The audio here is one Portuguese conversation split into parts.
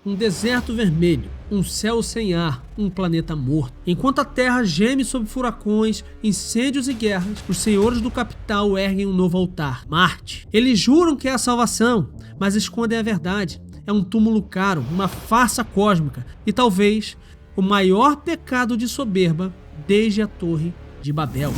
um deserto vermelho, um céu sem ar, um planeta morto. Enquanto a Terra geme sob furacões, incêndios e guerras, os senhores do capital erguem um novo altar, Marte. Eles juram que é a salvação, mas escondem a verdade. É um túmulo caro, uma farsa cósmica e talvez o maior pecado de soberba desde a Torre de Babel.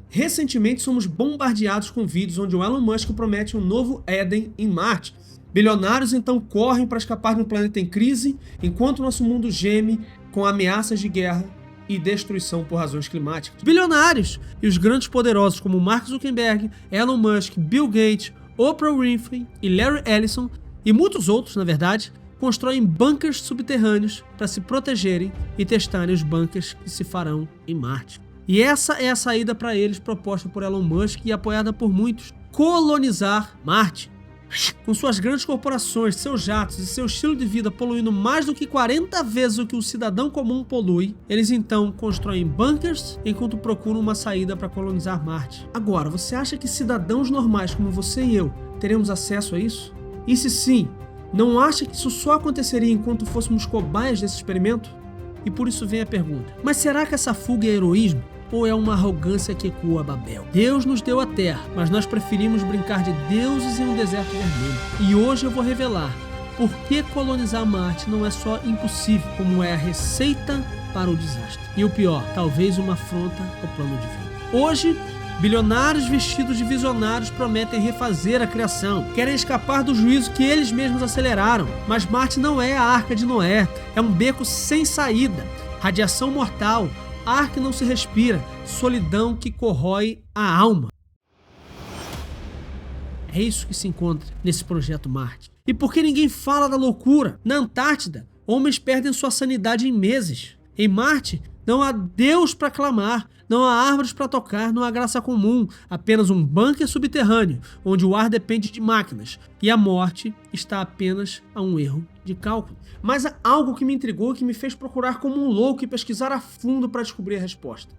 Recentemente somos bombardeados com vídeos onde o Elon Musk promete um novo Éden em Marte. Bilionários então correm para escapar de um planeta em crise, enquanto nosso mundo geme com ameaças de guerra e destruição por razões climáticas. Bilionários e os grandes poderosos como Mark Zuckerberg, Elon Musk, Bill Gates, Oprah Winfrey e Larry Ellison, e muitos outros, na verdade, constroem bunkers subterrâneos para se protegerem e testarem os bunkers que se farão em Marte. E essa é a saída para eles proposta por Elon Musk e apoiada por muitos: colonizar Marte. Com suas grandes corporações, seus jatos e seu estilo de vida poluindo mais do que 40 vezes o que o cidadão comum polui, eles então constroem bunkers enquanto procuram uma saída para colonizar Marte. Agora, você acha que cidadãos normais como você e eu teremos acesso a isso? E se sim, não acha que isso só aconteceria enquanto fôssemos cobaias desse experimento? E por isso vem a pergunta: mas será que essa fuga é heroísmo? Ou é uma arrogância que ecoa a Babel? Deus nos deu a terra, mas nós preferimos brincar de deuses em um deserto vermelho. E hoje eu vou revelar por que colonizar Marte não é só impossível, como é a receita para o desastre. E o pior, talvez uma afronta ao plano divino. Hoje, bilionários vestidos de visionários prometem refazer a criação. Querem escapar do juízo que eles mesmos aceleraram. Mas Marte não é a Arca de Noé. É um beco sem saída. Radiação mortal. Ar que não se respira, solidão que corrói a alma. É isso que se encontra nesse projeto Marte. E por que ninguém fala da loucura? Na Antártida, homens perdem sua sanidade em meses. Em Marte, não há Deus para clamar, não há árvores para tocar, não há graça comum, apenas um bunker subterrâneo, onde o ar depende de máquinas, e a morte está apenas a um erro de cálculo. Mas há algo que me intrigou e que me fez procurar como um louco e pesquisar a fundo para descobrir a resposta.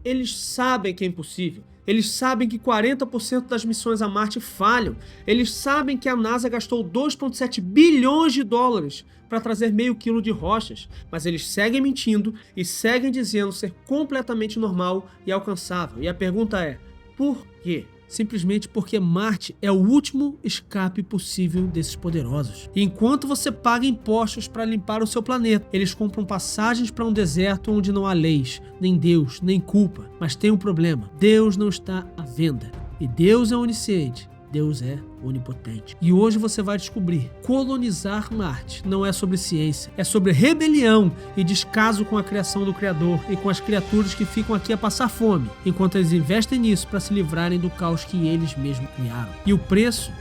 Eles sabem que é impossível. Eles sabem que 40% das missões a Marte falham. Eles sabem que a NASA gastou 2,7 bilhões de dólares para trazer meio quilo de rochas, mas eles seguem mentindo e seguem dizendo ser completamente normal e alcançável. E a pergunta é: por quê? Simplesmente porque Marte é o último escape possível desses poderosos. E enquanto você paga impostos para limpar o seu planeta, eles compram passagens para um deserto onde não há leis, nem Deus, nem culpa. Mas tem um problema: Deus não está à venda. E Deus é onisciente. Deus é onipotente. E hoje você vai descobrir: colonizar Marte não é sobre ciência, é sobre rebelião e descaso com a criação do Criador e com as criaturas que ficam aqui a passar fome, enquanto eles investem nisso para se livrarem do caos que eles mesmos criaram. E o preço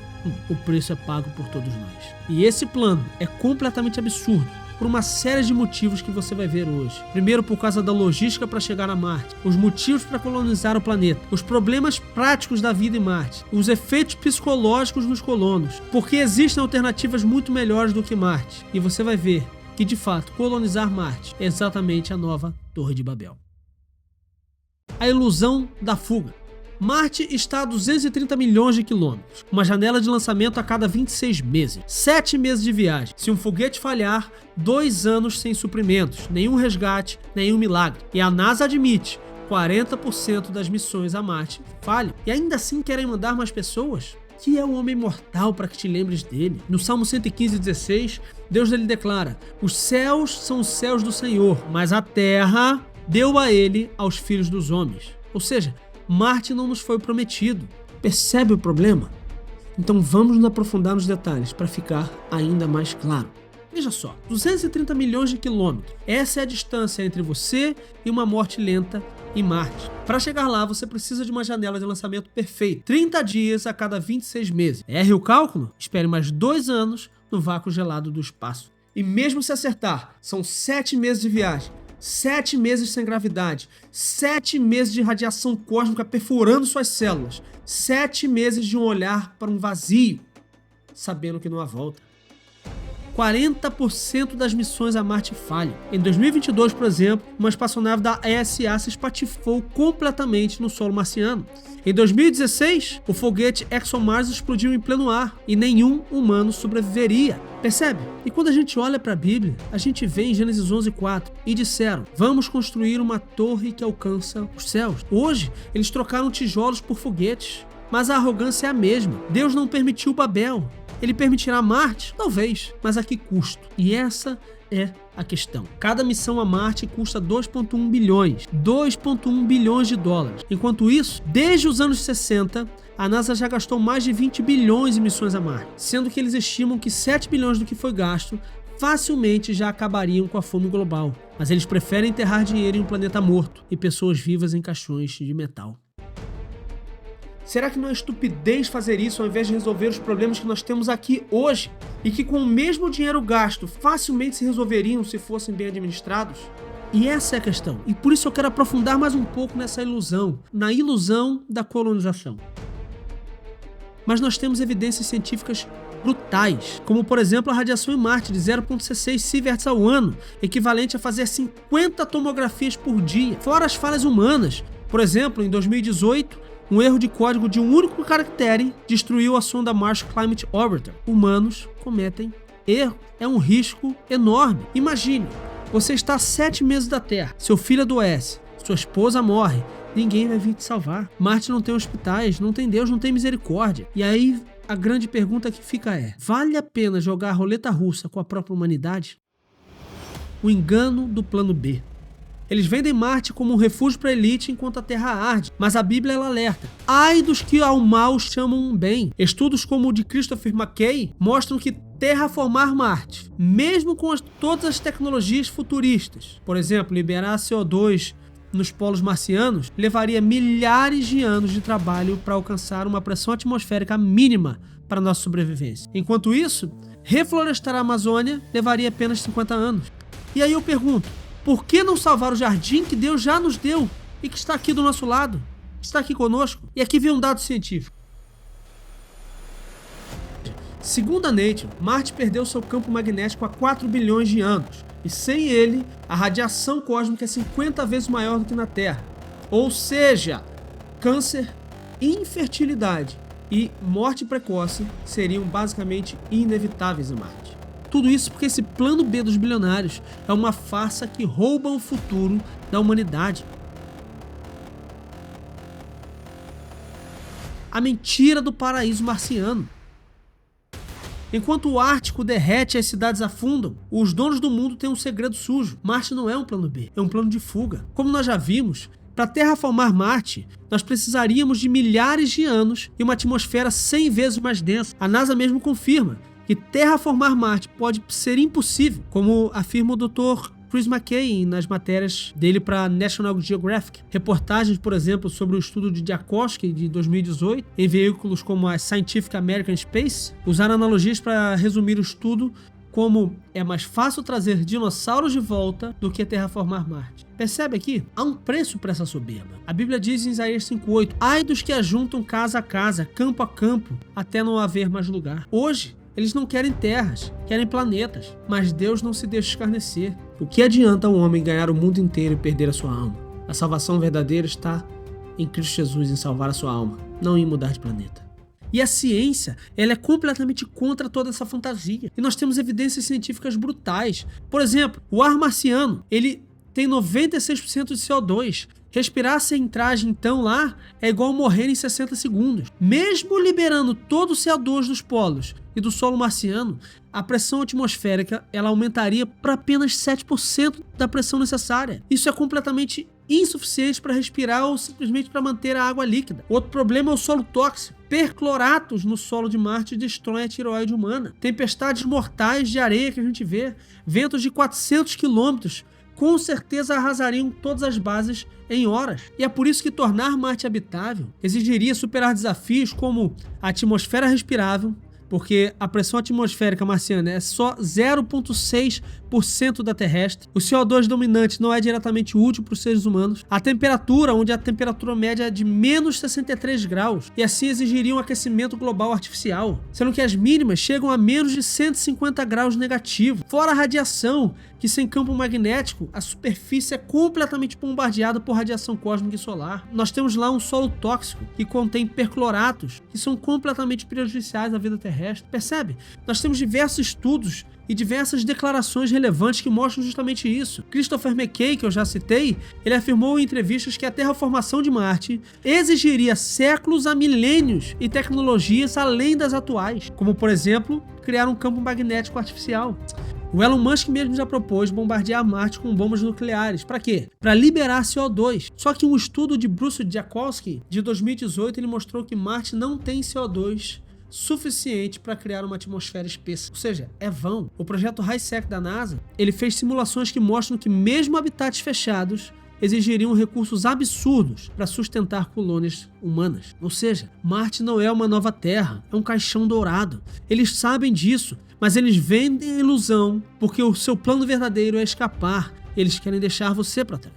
é pago por todos nós. E esse plano é completamente absurdo, por uma série de motivos que você vai ver hoje. Primeiro, por causa da logística para chegar a Marte, os motivos para colonizar o planeta, os problemas práticos da vida em Marte, os efeitos psicológicos nos colonos, porque existem alternativas muito melhores do que Marte. E você vai ver que, de fato, colonizar Marte é exatamente a nova Torre de Babel. A ilusão da fuga. Marte está a 230 milhões de quilômetros, uma janela de lançamento a cada 26 meses, 7 meses de viagem. Se um foguete falhar, 2 anos sem suprimentos, nenhum resgate, nenhum milagre. E a NASA admite: 40% das missões a Marte falham. E ainda assim querem mandar mais pessoas? Que é o homem mortal para que te lembres dele? No Salmo 115:16, Deus lhe declara: os céus são os céus do Senhor, mas a terra deu a ele aos filhos dos homens. Ou seja, Marte não nos foi prometido. Percebe o problema? Então vamos nos aprofundar nos detalhes para ficar ainda mais claro. Veja só, 230 milhões de quilômetros. Essa é a distância entre você e uma morte lenta em Marte. Para chegar lá, você precisa de uma janela de lançamento perfeita. 30 dias a cada 26 meses. Erre o cálculo? Espere mais 2 anos no vácuo gelado do espaço. E mesmo se acertar, são 7 meses de viagem. 7 meses sem gravidade, 7 meses de radiação cósmica perfurando suas células, 7 meses de um olhar para um vazio, sabendo que não há volta. 40% das missões a Marte falham. Em 2022, por exemplo, uma espaçonave da ESA se espatifou completamente no solo marciano. Em 2016, o foguete ExoMars explodiu em pleno ar e nenhum humano sobreviveria. Percebe? E quando a gente olha para a Bíblia, a gente vê em Gênesis 11:4, e disseram: vamos construir uma torre que alcança os céus. Hoje, eles trocaram tijolos por foguetes, mas a arrogância é a mesma. Deus não permitiu Babel. Ele permitirá Marte? Talvez, mas a que custo? E essa é a questão. Cada missão a Marte custa 2,1 bilhões de dólares. Enquanto isso, desde os anos 60, a NASA já gastou mais de 20 bilhões em missões a Marte, sendo que eles estimam que 7 bilhões do que foi gasto facilmente já acabariam com a fome global. Mas eles preferem enterrar dinheiro em um planeta morto e pessoas vivas em caixões de metal. Será que não é estupidez fazer isso ao invés de resolver os problemas que nós temos aqui hoje e que com o mesmo dinheiro gasto facilmente se resolveriam se fossem bem administrados? E essa é a questão. E por isso eu quero aprofundar mais um pouco nessa ilusão, na ilusão da colonização. Mas nós temos evidências científicas brutais, como por exemplo a radiação em Marte de 0,16 sieverts ao ano, equivalente a fazer 50 tomografias por dia, fora as falhas humanas. Por exemplo, em 2018, um erro de código de um único caractere destruiu a sonda Mars Climate Orbiter. Humanos cometem erro. É um risco enorme. Imagine, você está a 7 meses da Terra, seu filho adoece, sua esposa morre, ninguém vai vir te salvar. Marte não tem hospitais, não tem Deus, não tem misericórdia. E aí a grande pergunta que fica é: vale a pena jogar a roleta russa com a própria humanidade? O engano do plano B. Eles vendem Marte como um refúgio para a elite enquanto a Terra arde, mas a Bíblia ela alerta: ai dos que ao mal chamam um bem. Estudos como o de Christopher McKay mostram que terraformar Marte, mesmo com todas as tecnologias futuristas, por exemplo, liberar CO2 nos polos marcianos, levaria milhares de anos de trabalho para alcançar uma pressão atmosférica mínima para nossa sobrevivência. Enquanto isso, reflorestar a Amazônia levaria apenas 50 anos. E aí eu pergunto: por que não salvar o jardim que Deus já nos deu e que está aqui do nosso lado, está aqui conosco? E aqui vem um dado científico. Segundo a Nature, Marte perdeu seu campo magnético há 4 bilhões de anos, e sem ele, a radiação cósmica é 50 vezes maior do que na Terra. Ou seja, câncer, infertilidade e morte precoce seriam basicamente inevitáveis em Marte. Tudo isso porque esse plano B dos bilionários é uma farsa que rouba o futuro da humanidade. A mentira do paraíso marciano. Enquanto o Ártico derrete e as cidades afundam, os donos do mundo têm um segredo sujo. Marte não é um plano B, é um plano de fuga. Como nós já vimos, para terraformar Marte, nós precisaríamos de milhares de anos e uma atmosfera 100 vezes mais densa. A NASA mesmo confirma que terraformar Marte pode ser impossível, como afirma o Dr. Chris McKay nas matérias dele para National Geographic. Reportagens, por exemplo, sobre o estudo de Diakovsky de 2018 em veículos como a Scientific American Space usaram analogias para resumir o estudo como: é mais fácil trazer dinossauros de volta do que terraformar Marte. Percebe aqui? Há um preço para essa soberba. A Bíblia diz em Isaías 5:8: ai dos que ajuntam casa a casa, campo a campo, até não haver mais lugar. Hoje, eles não querem terras, querem planetas. Mas Deus não se deixa escarnecer. O que adianta um homem ganhar o mundo inteiro e perder a sua alma? A salvação verdadeira está em Cristo Jesus, em salvar a sua alma, não em mudar de planeta. E a ciência, ela é completamente contra toda essa fantasia. E nós temos evidências científicas brutais. Por exemplo, o ar marciano, ele tem 96% de CO2. Respirar sem traje, então, lá é igual morrer em 60 segundos. Mesmo liberando todo o CO2 dos polos e do solo marciano, a pressão atmosférica ela aumentaria para apenas 7% da pressão necessária. Isso é completamente insuficiente para respirar ou simplesmente para manter a água líquida. Outro problema é o solo tóxico. Percloratos no solo de Marte destroem a tireoide humana. Tempestades mortais de areia que a gente vê, ventos de 400 quilômetros, com certeza arrasariam todas as bases em horas. E é por isso que tornar Marte habitável exigiria superar desafios como a atmosfera respirável, porque a pressão atmosférica marciana é só 0,6% da terrestre. O CO2 dominante não é diretamente útil para os seres humanos. A temperatura, onde a temperatura média é de menos 63 graus, e assim exigiria um aquecimento global artificial, sendo que as mínimas chegam a menos de 150 graus negativo. Fora a radiação, que sem campo magnético, a superfície é completamente bombardeada por radiação cósmica e solar. Nós temos lá um solo tóxico que contém percloratos, que são completamente prejudiciais à vida terrestre. Percebe? Nós temos diversos estudos e diversas declarações relevantes que mostram justamente isso. Christopher McKay, que eu já citei, ele afirmou em entrevistas que a terraformação de Marte exigiria séculos a milênios e tecnologias além das atuais, como, por exemplo, criar um campo magnético artificial. O Elon Musk mesmo já propôs bombardear Marte com bombas nucleares. Para quê? Para liberar CO2. Só que um estudo de Bruce Jakosky, de 2018, ele mostrou que Marte não tem CO2 suficiente para criar uma atmosfera espessa. Ou seja, é vão. O projeto HiSec da NASA, ele fez simulações que mostram que mesmo habitats fechados exigiriam recursos absurdos para sustentar colônias humanas. Ou seja, Marte não é uma nova Terra, é um caixão dourado. Eles sabem disso, mas eles vendem a ilusão porque o seu plano verdadeiro é escapar. Eles querem deixar você para trás.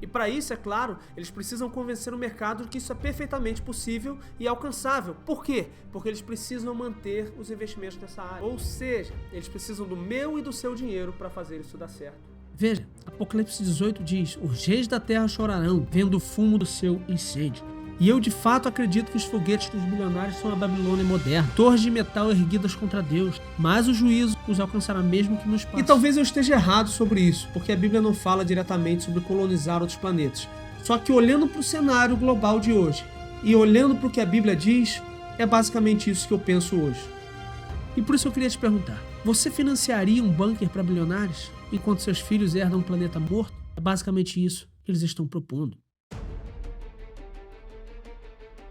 E para isso, é claro, eles precisam convencer o mercado de que isso é perfeitamente possível e alcançável. Por quê? Porque eles precisam manter os investimentos nessa área. Ou seja, eles precisam do meu e do seu dinheiro para fazer isso dar certo. Veja, Apocalipse 18 diz: os reis da terra chorarão, vendo o fumo do seu incêndio. E eu de fato acredito que os foguetes dos bilionários são a Babilônia moderna, torres de metal erguidas contra Deus, mas o juízo os alcançará mesmo que no espaço. E talvez eu esteja errado sobre isso, porque a Bíblia não fala diretamente sobre colonizar outros planetas. Só que olhando para o cenário global de hoje e olhando para o que a Bíblia diz, é basicamente isso que eu penso hoje. E por isso eu queria te perguntar: você financiaria um bunker para bilionários enquanto seus filhos herdam um planeta morto? É basicamente isso que eles estão propondo.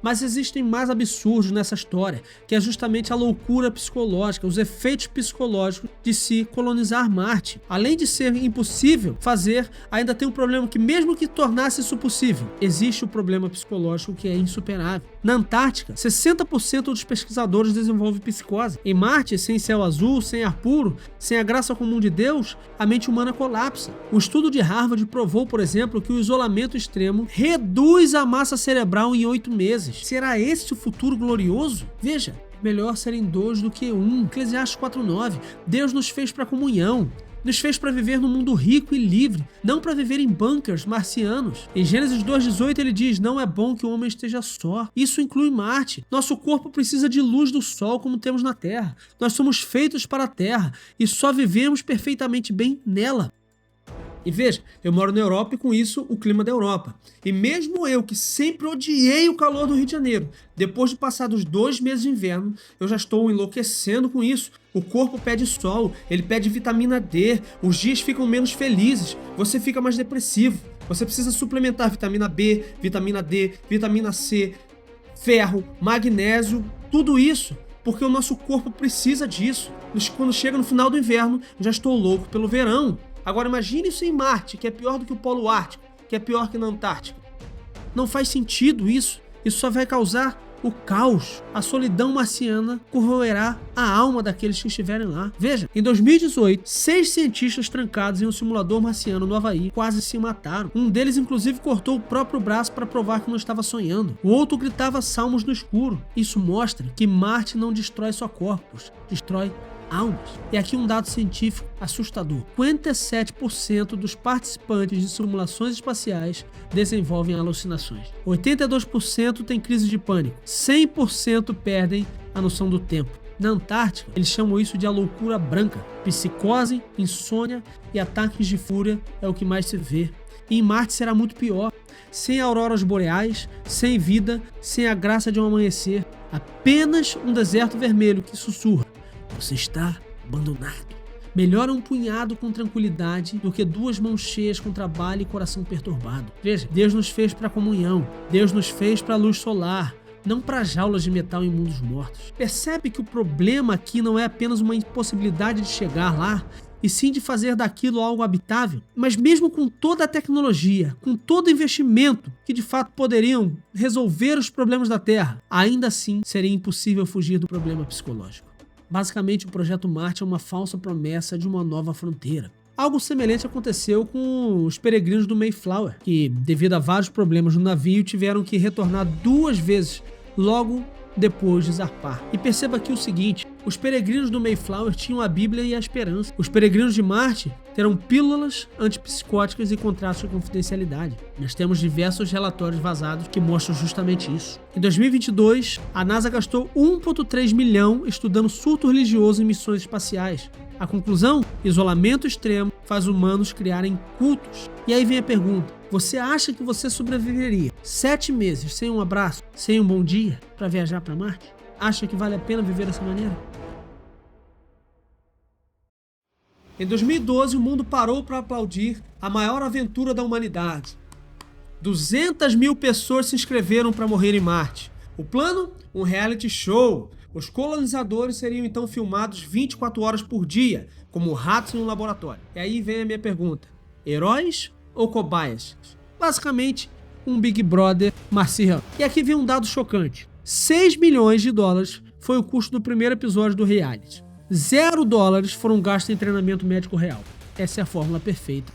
Mas existem mais absurdos nessa história, que é justamente a loucura psicológica, os efeitos psicológicos de se colonizar Marte. Além de ser impossível fazer, ainda tem um problema que, mesmo que tornasse isso possível, existe o problema psicológico que é insuperável. Na Antártica, 60% dos pesquisadores desenvolvem psicose. Em Marte, sem céu azul, sem ar puro, sem a graça comum de Deus, a mente humana colapsa. O estudo de Harvard provou, por exemplo, que o isolamento extremo reduz a massa cerebral em 8 meses. Será esse o futuro glorioso? Veja, melhor serem 2 do que 1. Eclesiastes 4:9. Deus nos fez para comunhão. Nos fez para viver num mundo rico e livre, não para viver em bunkers marcianos. Em Gênesis 2:18 ele diz: não é bom que o homem esteja só. Isso inclui Marte. Nosso corpo precisa de luz do sol como temos na Terra. Nós somos feitos para a Terra e só vivemos perfeitamente bem nela. E veja, eu moro na Europa e com isso o clima da Europa. E mesmo eu, que sempre odiei o calor do Rio de Janeiro, depois de passar dos 2 meses de inverno, eu já estou enlouquecendo com isso. O corpo pede sol, ele pede vitamina D, os dias ficam menos felizes, você fica mais depressivo. Você precisa suplementar vitamina B, vitamina D, vitamina C, ferro, magnésio, tudo isso, porque o nosso corpo precisa disso. Quando chega no final do inverno, já estou louco pelo verão. Agora imagine isso em Marte, que é pior do que o Polo Ártico, que é pior que na Antártica. Não faz sentido isso. Isso só vai causar o caos. A solidão marciana corroerá a alma daqueles que estiverem lá. Veja, em 2018, 6 cientistas trancados em um simulador marciano no Havaí quase se mataram. Um deles, inclusive, cortou o próprio braço para provar que não estava sonhando. O outro gritava salmos no escuro. Isso mostra que Marte não destrói só corpos, destrói almas. E aqui um dado científico assustador: 57% dos participantes de simulações espaciais desenvolvem alucinações. 82% têm crise de pânico. 100% perdem a noção do tempo. Na Antártica, eles chamam isso de a loucura branca. Psicose, insônia e ataques de fúria é o que mais se vê. E em Marte será muito pior. Sem auroras boreais, sem vida, sem a graça de um amanhecer. Apenas um deserto vermelho que sussurra: você está abandonado. Melhor um punhado com tranquilidade do que 2 mãos cheias com trabalho e coração perturbado. Veja, Deus nos fez para a comunhão. Deus nos fez para a luz solar, não para jaulas de metal em mundos mortos. Percebe que o problema aqui não é apenas uma impossibilidade de chegar lá, e sim de fazer daquilo algo habitável? Mas mesmo com toda a tecnologia, com todo o investimento que de fato poderiam resolver os problemas da Terra, ainda assim seria impossível fugir do problema psicológico. Basicamente, o Projeto Marte é uma falsa promessa de uma nova fronteira. Algo semelhante aconteceu com os peregrinos do Mayflower, que, devido a vários problemas no navio, tiveram que retornar 2 vezes logo depois de zarpar. E perceba aqui o seguinte: os peregrinos do Mayflower tinham a Bíblia e a esperança. Os peregrinos de Marte terão pílulas antipsicóticas e contratos de confidencialidade. Nós temos diversos relatórios vazados que mostram justamente isso. Em 2022, a NASA gastou 1,3 milhão estudando surto religioso em missões espaciais. A conclusão? Isolamento extremo faz humanos criarem cultos. E aí vem a pergunta: você acha que você sobreviveria 7 meses sem um abraço, sem um bom dia, para viajar para Marte? Acha que vale a pena viver dessa maneira? Em 2012, o mundo parou para aplaudir a maior aventura da humanidade. 200 mil pessoas se inscreveram para morrer em Marte. O plano? Um reality show. Os colonizadores seriam então filmados 24 horas por dia, como ratos em um laboratório. E aí vem a minha pergunta: heróis ou cobaias? Basicamente, um Big Brother marciano. E aqui vem um dado chocante: 6 milhões de dólares foi o custo do primeiro episódio do reality. $0 foram gastos em treinamento médico real. Essa é a fórmula perfeita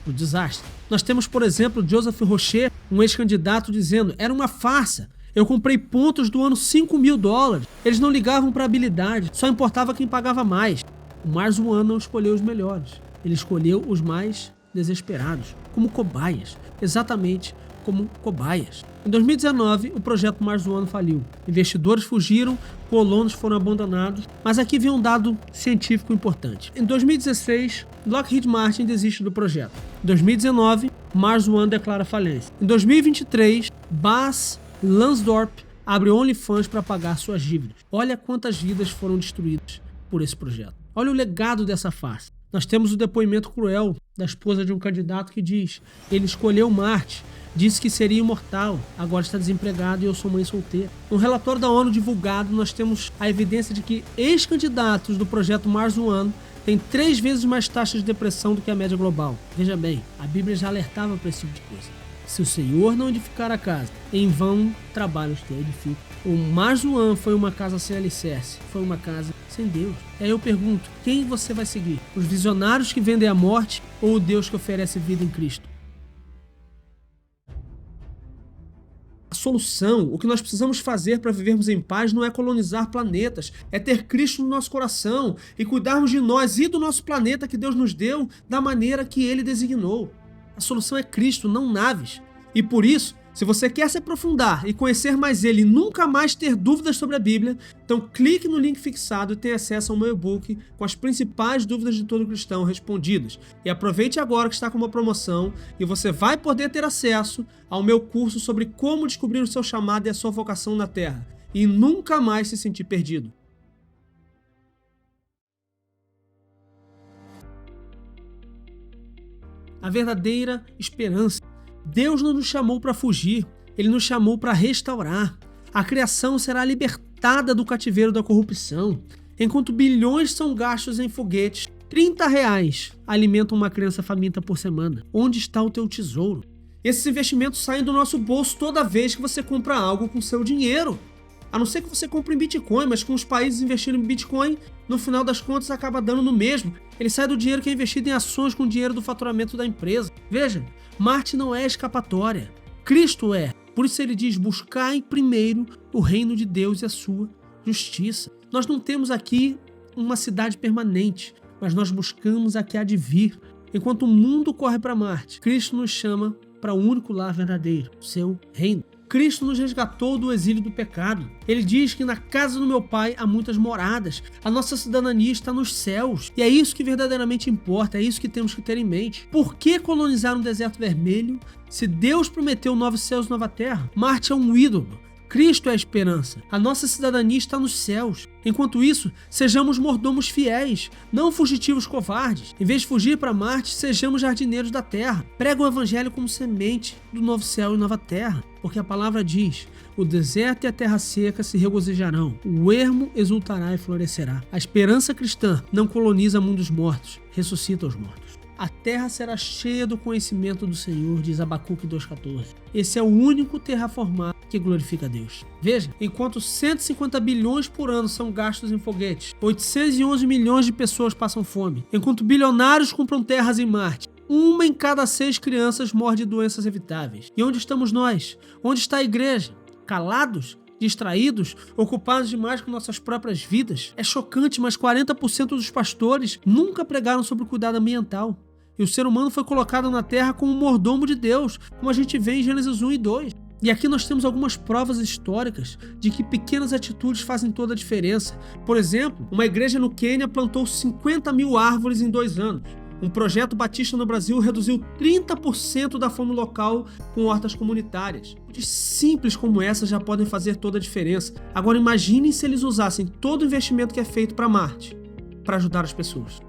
do desastre. Nós temos, por exemplo, Joseph Rocher, um ex-candidato, dizendo: era uma farsa. Eu comprei pontos do ano $5.000. Eles não ligavam para habilidade, só importava quem pagava mais. O Mars One não escolheu os melhores. Ele escolheu os mais desesperados, como cobaias. Exatamente como cobaias. Em 2019, o projeto Mars One faliu. Investidores fugiram, colonos foram abandonados. Mas aqui vem um dado científico importante. Em 2016, Lockheed Martin desiste do projeto. Em 2019, Mars One declara falência. Em 2023, Buzz Lansdorp abre OnlyFans para pagar suas dívidas. Olha quantas vidas foram destruídas por esse projeto. Olha o legado dessa farsa. Nós temos o depoimento cruel da esposa de um candidato que diz: ele escolheu Marte, disse que seria imortal, agora está desempregado e eu sou mãe solteira. No relatório da ONU divulgado, nós temos a evidência de que ex-candidatos do projeto Mars One têm 3 vezes mais taxa de depressão do que a média global. Veja bem, a Bíblia já alertava para esse tipo de coisa. Se o Senhor não edificar a casa, em vão trabalha os que a edificam. O Mars One foi uma casa sem alicerce, foi uma casa sem Deus. E aí eu pergunto: quem você vai seguir? Os visionários que vendem a morte ou o Deus que oferece vida em Cristo? A solução, o que nós precisamos fazer para vivermos em paz não é colonizar planetas, é ter Cristo no nosso coração e cuidarmos de nós e do nosso planeta que Deus nos deu da maneira que Ele designou. A solução é Cristo, não naves. E por isso, se você quer se aprofundar e conhecer mais Ele e nunca mais ter dúvidas sobre a Bíblia, então clique no link fixado e tenha acesso ao meu e-book com as principais dúvidas de todo cristão respondidas. E aproveite agora que está com uma promoção e você vai poder ter acesso ao meu curso sobre como descobrir o seu chamado e a sua vocação na Terra e nunca mais se sentir perdido. A verdadeira esperança. Deus não nos chamou para fugir, Ele nos chamou para restaurar. A criação será libertada do cativeiro da corrupção. Enquanto bilhões são gastos em foguetes, R$30 alimentam uma criança faminta por semana. Onde está o teu tesouro? Esses investimentos saem do nosso bolso toda vez que você compra algo com seu dinheiro. A não ser que você compre em Bitcoin, mas com os países investindo em Bitcoin, no final das contas acaba dando no mesmo. Ele sai do dinheiro que é investido em ações com o dinheiro do faturamento da empresa. Veja, Marte não é escapatória. Cristo é. Por isso ele diz: buscai primeiro o reino de Deus e a sua justiça. Nós não temos aqui uma cidade permanente, mas nós buscamos a que há de vir. Enquanto o mundo corre para Marte, Cristo nos chama para o único lar verdadeiro, o seu reino. Cristo nos resgatou do exílio do pecado. Ele diz que na casa do meu Pai há muitas moradas. A nossa cidadania está nos céus. E é isso que verdadeiramente importa, é isso que temos que ter em mente. Por que colonizar um deserto vermelho se Deus prometeu novos céus e nova terra? Marte é um ídolo. Cristo é a esperança. A nossa cidadania está nos céus. Enquanto isso, sejamos mordomos fiéis, não fugitivos covardes. Em vez de fugir para Marte, sejamos jardineiros da terra. Prega o evangelho como semente do novo céu e nova terra. Porque a palavra diz: o deserto e a terra seca se regozijarão. O ermo exultará e florescerá. A esperança cristã não coloniza mundos mortos, ressuscita os mortos. A terra será cheia do conhecimento do Senhor, diz Abacuque 2,14. Esse é o único terraformado que glorifica a Deus. Veja, enquanto 150 bilhões por ano são gastos em foguetes, 811 milhões de pessoas passam fome, enquanto bilionários compram terras em Marte, 1 em cada 6 crianças morre de doenças evitáveis. E onde estamos nós? Onde está a igreja? Calados? Distraídos, ocupados demais com nossas próprias vidas? É chocante, mas 40% dos pastores nunca pregaram sobre o cuidado ambiental. E o ser humano foi colocado na terra como mordomo de Deus, como a gente vê em Gênesis 1 e 2. E aqui nós temos algumas provas históricas de que pequenas atitudes fazem toda a diferença. Por exemplo, uma igreja no Quênia plantou 50 mil árvores em 2 anos. Um projeto batista no Brasil reduziu 30% da fome local com hortas comunitárias. Coisas simples como essa já podem fazer toda a diferença. Agora imaginem se eles usassem todo o investimento que é feito para Marte para ajudar as pessoas.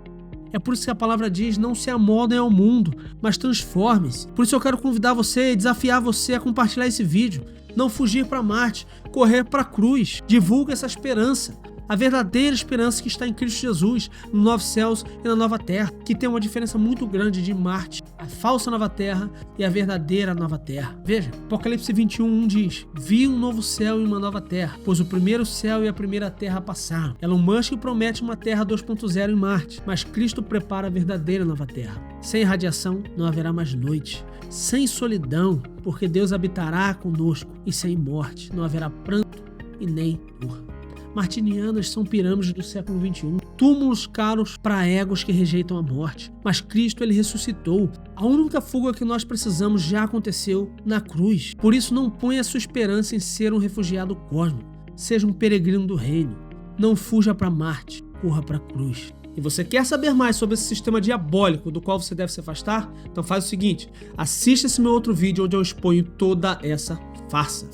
É por isso que a palavra diz: não se amoldem ao mundo, mas transformem-se. Por isso eu quero convidar você e desafiar você a compartilhar esse vídeo. Não fugir para Marte, correr para a cruz. Divulga essa esperança. A verdadeira esperança que está em Cristo Jesus, no novo céus e na nova terra, que tem uma diferença muito grande de Marte, a falsa nova terra e a verdadeira nova terra. Veja, Apocalipse 21:1 diz: vi um novo céu e uma nova terra, pois o primeiro céu e a primeira terra passaram. Elon Musk promete uma terra 2.0 em Marte, mas Cristo prepara a verdadeira nova terra. Sem radiação não haverá mais noite, sem solidão, porque Deus habitará conosco, e sem morte não haverá pranto e nem dor. Martinianas são pirâmides do século XXI, túmulos caros para egos que rejeitam a morte. Mas Cristo, ele ressuscitou. A única fuga que nós precisamos já aconteceu na cruz. Por isso, não ponha sua esperança em ser um refugiado cósmico. Seja um peregrino do reino. Não fuja para Marte, corra para a cruz. E você quer saber mais sobre esse sistema diabólico do qual você deve se afastar? Então faz o seguinte, assista esse meu outro vídeo onde eu exponho toda essa farsa.